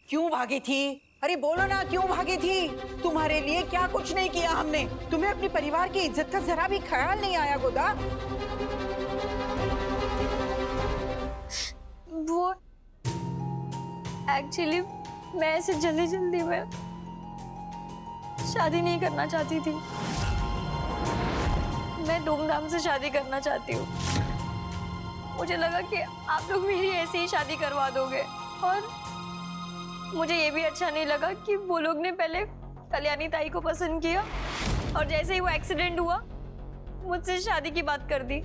क्यों भागी थी? अरे बोलो ना, क्यों भागी थी? तुम्हारे लिए क्या कुछ नहीं किया हमने? तुम्हें अपने परिवार की इज्जत का जरा भी ख्याल नहीं आया गोदा? वो एक्चुअली मैं ऐसे जल्दी जल्दी में शादी नहीं करना चाहती थी। मैं धूमधाम से शादी करना चाहती हूँ। मुझे लगा कि आप लोग मेरी ऐसे ही शादी करवा दोगे, और मुझे ये भी अच्छा नहीं लगा कि वो लोग ने पहले कल्याणी ताई को पसंद किया और जैसे ही वो एक्सीडेंट हुआ मुझसे शादी की बात कर दी।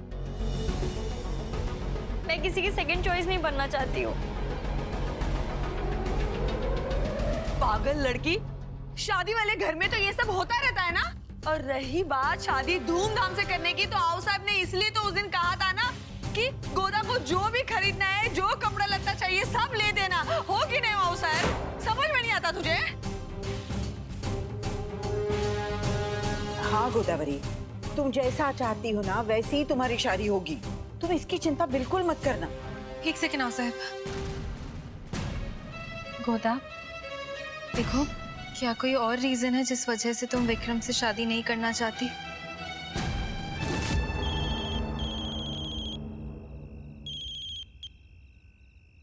मैं किसी की सेकंड चॉइस नहीं बनना चाहती हूँ। पागल लड़की, शादी वाले घर में तो ये सब होता रहता है ना। और रही बात शादी धूमधाम से करने की, तो आओ साहब ने इसलिए तो उस दिन कहा था ना कि गोदा को जो भी खरीदना है, जो कपड़ा लत्ता चाहिए सब ले देना। हो कि नहीं आओ साहब? समझ में नहीं आता तुझे? हाँ गोदावरी, तुम जैसा चाहती हो ना वैसी ही तुम्हारी शादी होगी। तुम इसकी चिंता बिल्कुल मत करना। एक सेकंड आओ साहब। गोदा, देखो, क्या कोई और रीजन है जिस वजह से तुम विक्रम से शादी नहीं करना चाहती?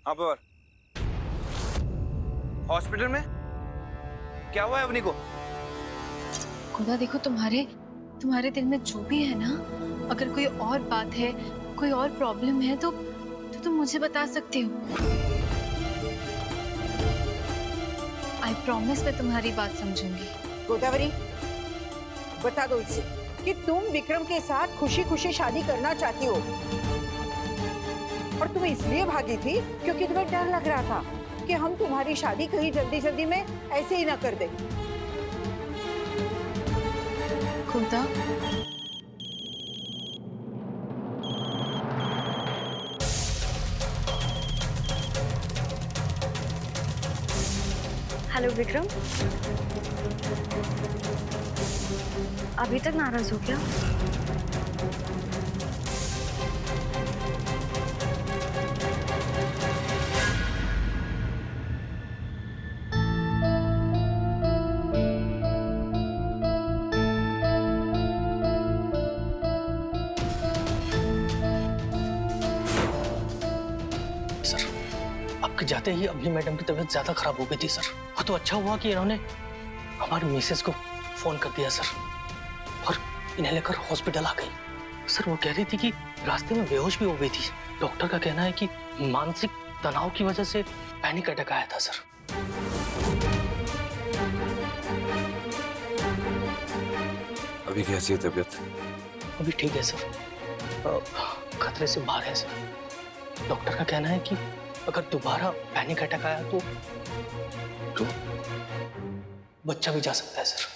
आप और हॉस्पिटल में क्या हुआ है अवनी को? गोदा देखो, तुम्हारे दिल में जो भी है ना, अगर कोई और बात है, कोई और प्रॉब्लम है तो तुम मुझे बता सकती हो। आई प्रॉमिस मैं तुम्हारी बात समझूंगी। गोदावरी, बता दो इसे कि तुम विक्रम के साथ खुशी खुशी शादी करना चाहती हो, और तुम इसलिए भागी थी क्योंकि तुम्हें डर लग रहा था कि हम तुम्हारी शादी कहीं जल्दी जल्दी में ऐसे ही ना कर दें। गोदा, हेलो विक्रम, अभी तक नाराज हो क्या? सर, आपके जाते ही अभी मैडम की तबीयत ज्यादा खराब हो गई थी सर। वो तो अच्छा हुआ कि इन्होंने हमारी मिसेस को फोन कर दिया सर, और इन्हें लेकर हॉस्पिटल आ गई। सर वो कह रही थी कि रास्ते में बेहोश भी हो गई थी। डॉक्टर का कहना है कि मानसिक तनाव की वजह से पैनिक अटैक आया था सर। अभी कैसी है तबीयत? अभी ठीक है सर, खतरे से बाहर है सर। डॉक्टर का कहना है कि अगर दोबारा पैनिक अटैक आया तो बच्चा भी जा सकता है सर।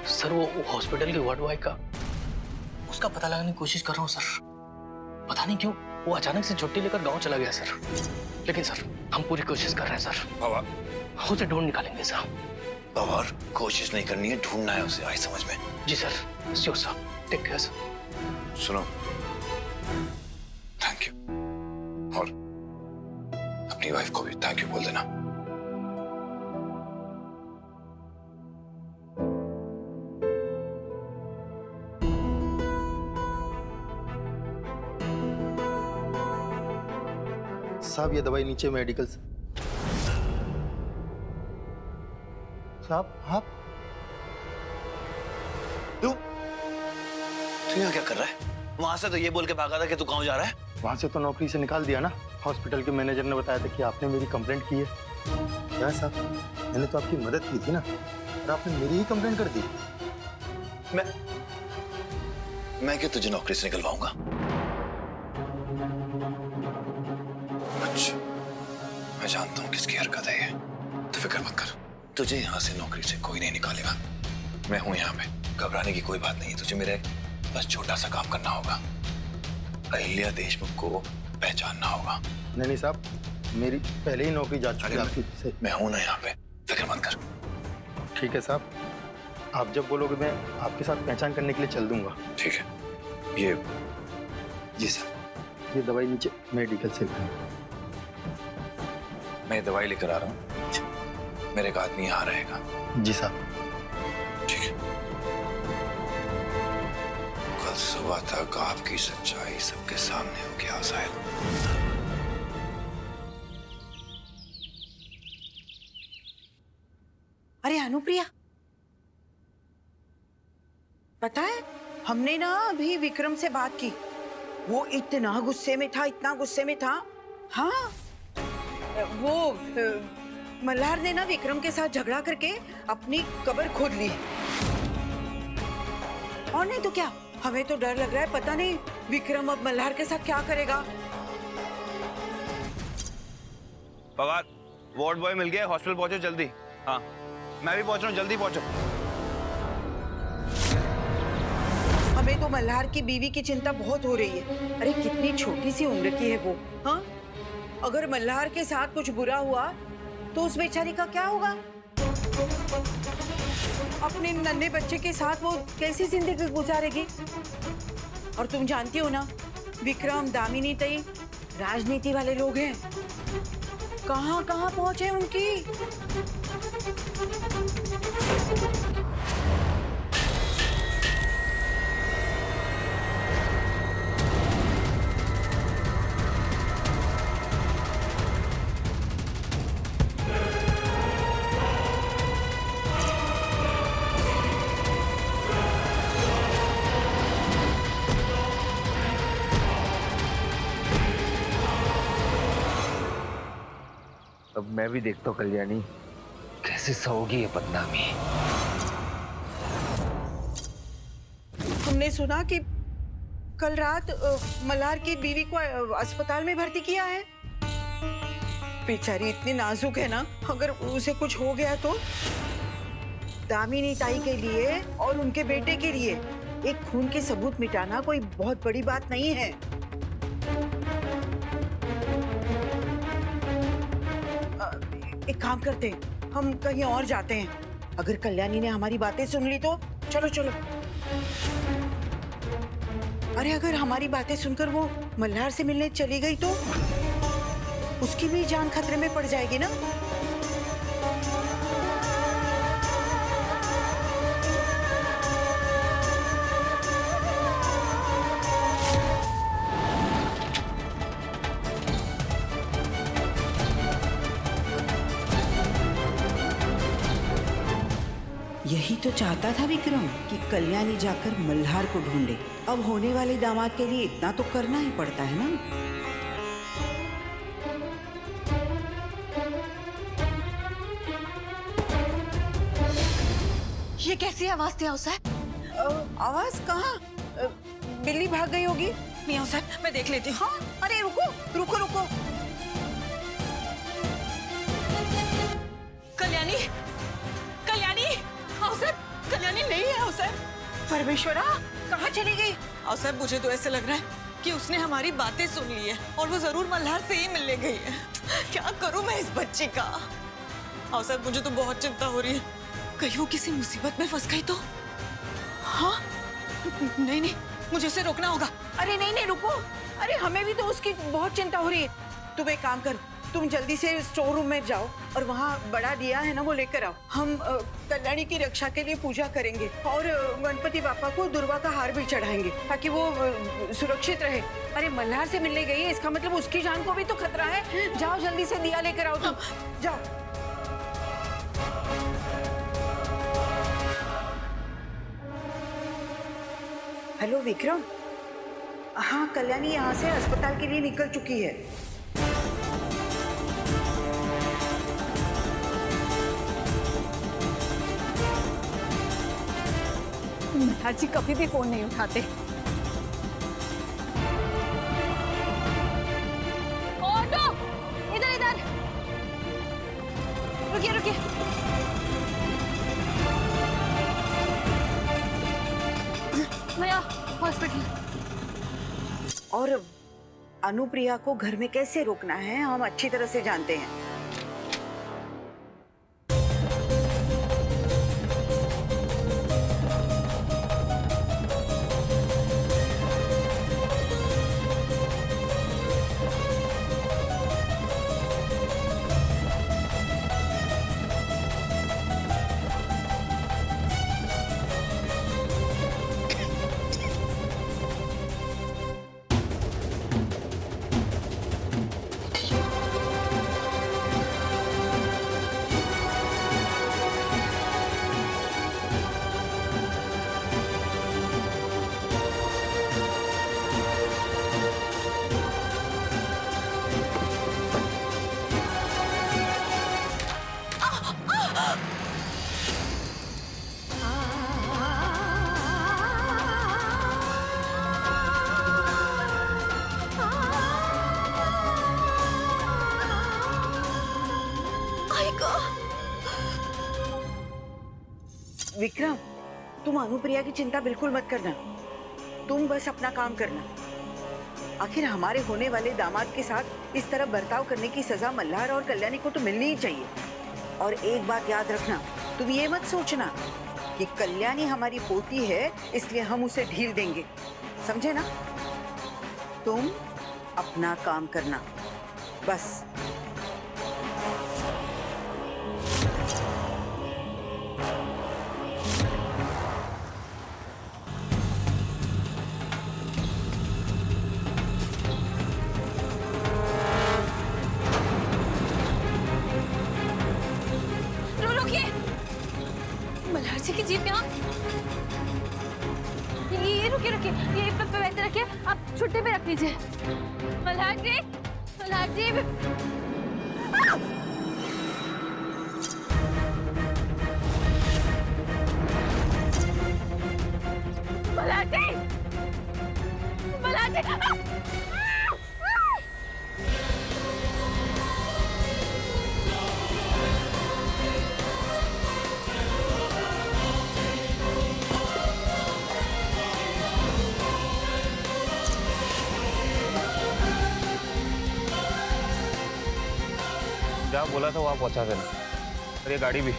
सर वो हॉस्पिटल के वार्ड बॉय का, उसका पता लगाने की कोशिश कर रहा हूँ सर। पता नहीं क्यों वो अचानक से छुट्टी लेकर गांव चला गया सर। लेकिन सर हम पूरी कोशिश कर रहे हैं सर। बाबा, उसे ढूंढ निकालेंगे सर। बाबा कोशिश नहीं करनी है, ढूंढना है उसे। आई समझ में? जी sir, sure sir, take care sir. सुनो, थैंक यू, और अपनी वाइफ को भी थैंक यू बोल देना। साहब ये दवाई नीचे मेडिकल से। साहब आप तू यहाँ क्या कर रहा है? वहां से तो ये बोल के भागा था कि तू गांव जा रहा है। वहां से तो नौकरी से निकाल दिया ना। हॉस्पिटल के मैनेजर ने बताया था कि आपने मेरी कंप्लेंट की है। क्या साहब, मैंने तो आपकी मदद की थी ना, और आपने मेरी ही कंप्लेंट कर दी। मैं क्यों तुझे नौकरी से निकलवाऊंगा? अच्छा, मैं जानता हूँ किसकी हरकत है ये। तो फिक्र मत कर, तुझे यहाँ से नौकरी से कोई नहीं निकालेगा। मैं हूँ यहाँ पे, घबराने की कोई बात नहीं है। तुझे मेरे बस छोटा सा काम करना होगा। अहिल्या देशमुख को पहचानना होगा। नहीं साहब, मेरी पहले ही नौकरी जा चुकी है आपकी से। मैं हूं ना यहाँ पे, फिक्र मत कर। ठीक है साहब, आप जब बोलोगे मैं आपके साथ पहचान करने के लिए चल दूंगा। ठीक है, ये जी सर। ये दवाई नीचे मेडिकल से ली। मैं दवाई लेकर आ रहा हूँ, मेरे एक आदमी यहाँ रहेगा। जी साहब। ठीक है। कल सुबह तक आपकी सच्चाई सबके सामने होगी आसाद। अरे अनुप्रिया, पता है हमने ना अभी विक्रम से बात की। वो इतना गुस्से में था, इतना गुस्से में था। हाँ, वो मल्हार ने ना विक्रम के साथ झगड़ा करके अपनी कब्र खोद ली। और नहीं तो क्या, हमें तो डर लग रहा है, पता नहीं विक्रम अब मल्हार के साथ क्या करेगा। पवार, वार्ड बॉय मिल गया, हॉस्पिटल पहुंचो जल्दी। हाँ, मैं भी पहुंच रहा हूँ, जल्दी पहुंचो। हमें तो मल्हार की बीवी की चिंता बहुत हो रही है। अरे कितनी छोटी सी उम्र की है वो। हाँ, अगर मल्हार के साथ कुछ बुरा हुआ तो उस बेचारी का क्या होगा? अपने नन्हे बच्चे के साथ वो कैसी जिंदगी गुजारेगी? और तुम जानती हो ना, विक्रम, दामिनी तई राजनीति वाले लोग हैं। कहाँ कहाँ पहुंचे उनकी। अब मैं भी देखता हूँ कल्याणी कैसे सहोगी ये बदनामी। हमने सुना कि कल रात मल्हार की बीवी को अस्पताल में भर्ती किया है। बेचारी इतनी नाजुक है ना, अगर उसे कुछ हो गया तो। दामिनी ताई के लिए और उनके बेटे के लिए एक खून के सबूत मिटाना कोई बहुत बड़ी बात नहीं है। एक काम करते हैं, हम कहीं और जाते हैं। अगर कल्याणी ने हमारी बातें सुन ली तो चलो चलो। अरे अगर हमारी बातें सुनकर वो मल्हार से मिलने चली गई तो उसकी भी जान खतरे में पड़ जाएगी ना। यही तो चाहता था विक्रम कि कल्याणी जाकर मल्हार को ढूंढे। अब होने वाले दामाद के लिए इतना तो करना ही पड़ता है ना। ये कैसी आवाज थी अवसर? आवाज कहाँ? बिल्ली भाग गई होगी। नहीं अवसर, मैं देख लेती हूँ। हाँ, अरे रुको रुको रुको। कल्याणी, कल्याणी, अवसर, कल्याणी नहीं है अवसर। परमेश्वरा, कहाँ चली गई? अवसर, मुझे तो ऐसे लग रहा है कि उसने हमारी बातें सुन ली है और वो जरूर मल्हार से ही मिलने गई है। क्या करूं मैं इस बच्ची का? अवसर, मुझे तो बहुत चिंता हो रही है, कहीं वो किसी मुसीबत में फंस गई तो। हाँ, नहीं नहीं, मुझे उसे रोकना होगा। अरे नहीं नहीं रुको। अरे हमें भी तो उसकी बहुत चिंता हो रही है। तुम एक काम कर, तुम जल्दी से स्टोर रूम में जाओ और वहाँ बड़ा दिया है ना, वो लेकर आओ। हम कल्याणी की रक्षा के लिए पूजा करेंगे और गणपति बापा को दुर्वा का हार भी चढ़ाएंगे ताकि वो सुरक्षित रहे। अरे मल्हार से मिलने गई है, इसका मतलब उसकी जान को भी तो खतरा है। जाओ जल्दी से दिया लेकर आओ तुम। जाओ। हेलो विक्रम। हाँ, कल्याणी यहाँ से अस्पताल के लिए निकल चुकी है। मल्हार जी कभी भी फोन नहीं उठाते। ऑटो, इधर इधर, रुकिए रुकिए। भैया, हॉस्पिटल। और अनुप्रिया को घर में कैसे रोकना है हम अच्छी तरह से जानते हैं। विक्रम, तुम अनुप्रिया की चिंता बिल्कुल मत करना। तुम बस अपना काम करना। आखिर हमारे होने वाले दामाद के साथ इस तरह बर्ताव करने की सजा मल्हार और कल्याणी को तो मिलनी ही चाहिए। और एक बात याद रखना, तुम ये मत सोचना कि कल्याणी हमारी पोती है इसलिए हम उसे ढील देंगे, समझे ना? तुम अपना काम करना बस। रुकिए, मल्हार जी की जीप यहाँ। ये रुकिए रुकिए, ये वैसे रखिए, आप छुट्टी पे रख लीजिए। मल्हार जी, मल्हार जी। मल्हार जी, मल्हार जी। जहाँ बोला था वहाँ पहुँचा देना, और ये गाड़ी भी।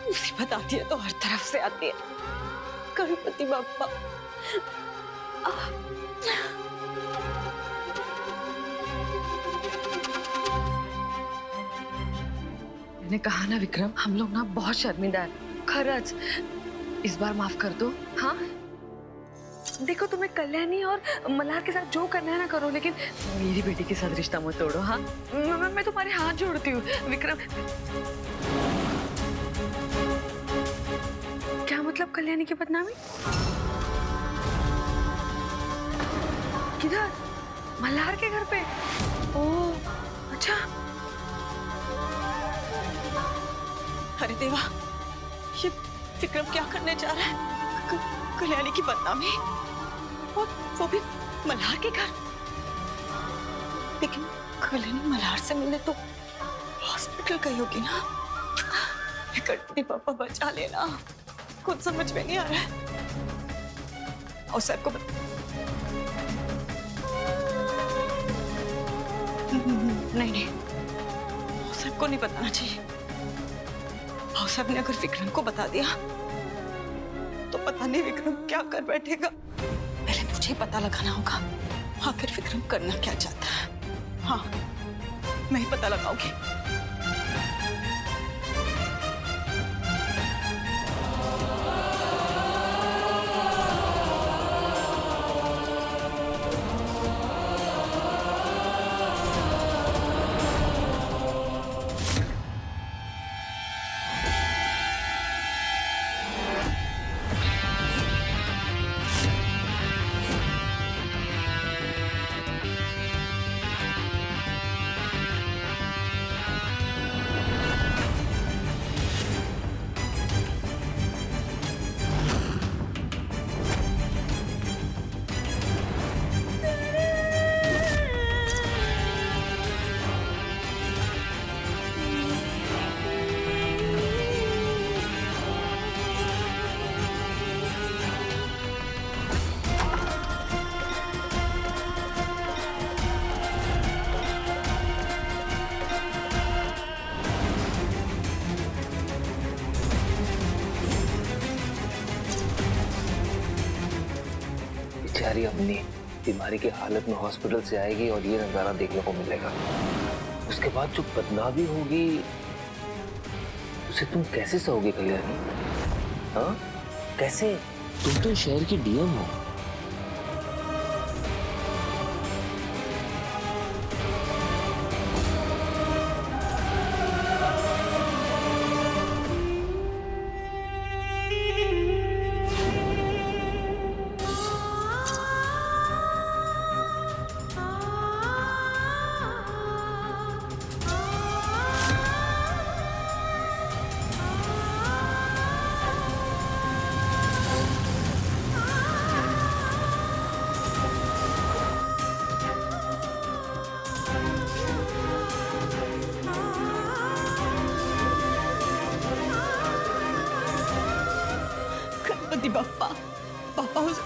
मुसीबत आती है तो हर तरफ से आती है। गणपति बाप्पा। मैंने कहा ना विक्रम, हम लोग ना बहुत शर्मिंदा है। खरच, इस बार माफ कर दो। हाँ, देखो तुम्हें कल्याणी और मल्हार के साथ जो करना है ना करो, लेकिन मेरी बेटी के साथ रिश्ता मत तोड़ो। हाँ, मैं तुम्हारे हाथ जोड़ती हूँ विक्रम। क्या मतलब कल्याणी की बदनामी? किधर? मल्हार के घर पे? ओह, अच्छा। अरे देवा, ये विक्रम क्या करने जा रहा है? कल्याणी की बदनामी, और वो भी मल्हार के घर। लेकिन कल्याणी मल्हार से मिलने तो हॉस्पिटल गई होगी ना। गणपति पापा बचा लेना, कुछ समझ में नहीं आ रहा है। और सबको नहीं, सबको नहीं बताना चाहिए। और सब ने अगर विक्रम को बता दिया तो पता नहीं विक्रम क्या कर बैठेगा। पहले मुझे पता लगाना होगा आखिर विक्रम करना क्या चाहता है। हाँ, मैं ही पता लगाऊंगी। बेचारी अपनी बीमारी की हालत में हॉस्पिटल से आएगी और ये नजारा देखने को मिलेगा। उसके बाद जो बदनामी होगी उसे तुम कैसे सहोगे कल्याणी? हाँ, कैसे? तुम तो शहर की डीएम हो।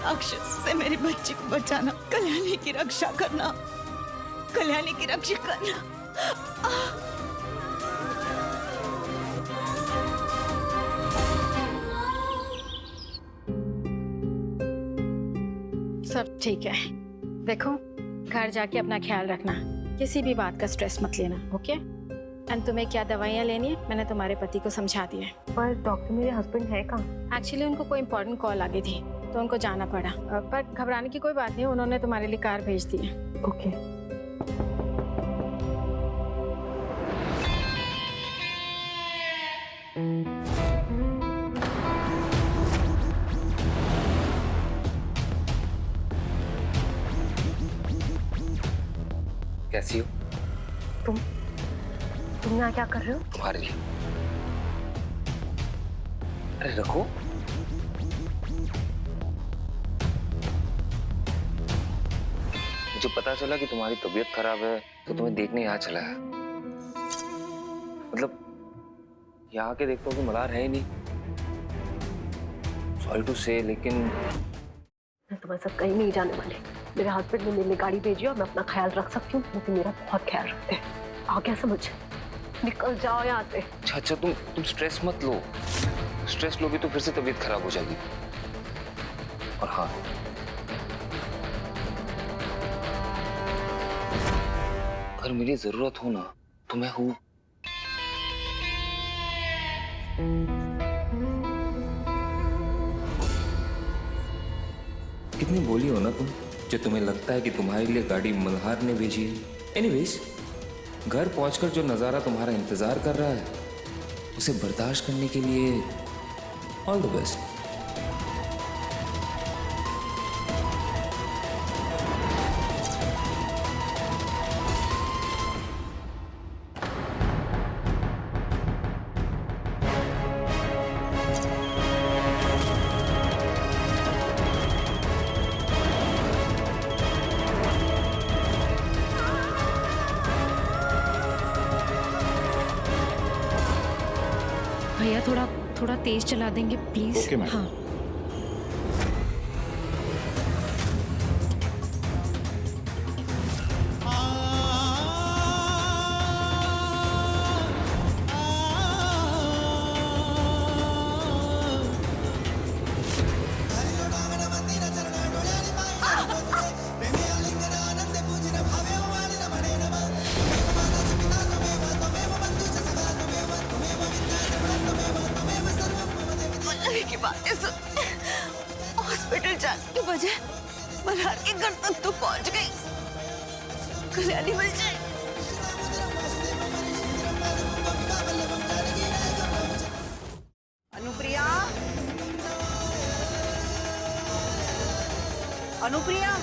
राक्षस से मेरे बच्चे को बचाना, कल्याणी की रक्षा करना, कल्याणी की रक्षा करना। सब ठीक है। देखो, घर जाके अपना ख्याल रखना, किसी भी बात का स्ट्रेस मत लेना, ओके? एंड तुम्हें क्या दवाइयाँ लेनी है मैंने तुम्हारे पति को समझा दिया है। पर डॉक्टर मेरे हस्बैंड है कहाँ? एक्चुअली उनको कोई इंपॉर्टेंट कॉल आ गई थी तो उनको जाना पड़ा, पर घबराने की कोई बात नहीं, उन्होंने तुम्हारे लिए कार भेज दी है। ओके। कैसी हो? तुम यहाँ क्या कर रहे हो? तुम्हारे लिए। अरे रखो। मुझे पता चला कि तुम्हारी तबीयत खराब है तो तुम्हें देखने यहाँ चला है। मतलब यहाँ आके देखता हूँ कि मल्हार है ही नहीं। सॉरी टू से, लेकिन मैं तुम्हारे साथ कहीं नहीं जाने वाली। मेरे हस्बैंड ने मेरे लिए गाड़ी भेजी और मैं अपना ख्याल रख सकती हूँ, क्योंकि मेरा बहुत ख्याल रखते हैं। आ क्या समझ? निकल जाओ यहाँ से। अच्छा तुम स्ट्रेस मत लो। स्ट्रेस लोगी तो फिर से तबीयत खराब हो जाएगी। और हाँ, अगर मेरी जरूरत हो ना तो मैं हूँ। कितनी बोली हो ना तुम, जो तुम्हें लगता है कि तुम्हारे लिए गाड़ी मल्हार ने भेजी है। एनीवेज, घर पहुंचकर जो नज़ारा तुम्हारा इंतजार कर रहा है उसे बर्दाश्त करने के लिए ऑल द बेस्ट। भैया थोड़ा तेज चला देंगे प्लीज। Okay madam. हाँ। की बातें सुन, हॉस्पिटल जाने के बजाय मल्हार के घर तक तो पहुंच गई। कल्याणी मिल जाए। अनुप्रिया, अनुप्रिया,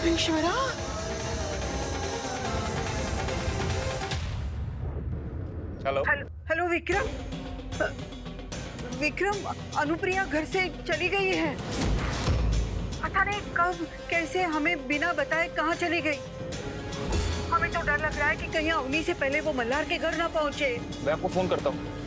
परमेश्वरा, हेलो। हेलो विक्रम। विक्रम, अनुप्रिया घर से चली गई है। पता नहीं कब कैसे, हमें बिना बताए कहाँ चली गई। हमें तो डर लग रहा है कि कहीं अवनी से पहले वो मल्हार के घर ना पहुँचे। मैं आपको फोन करता हूँ।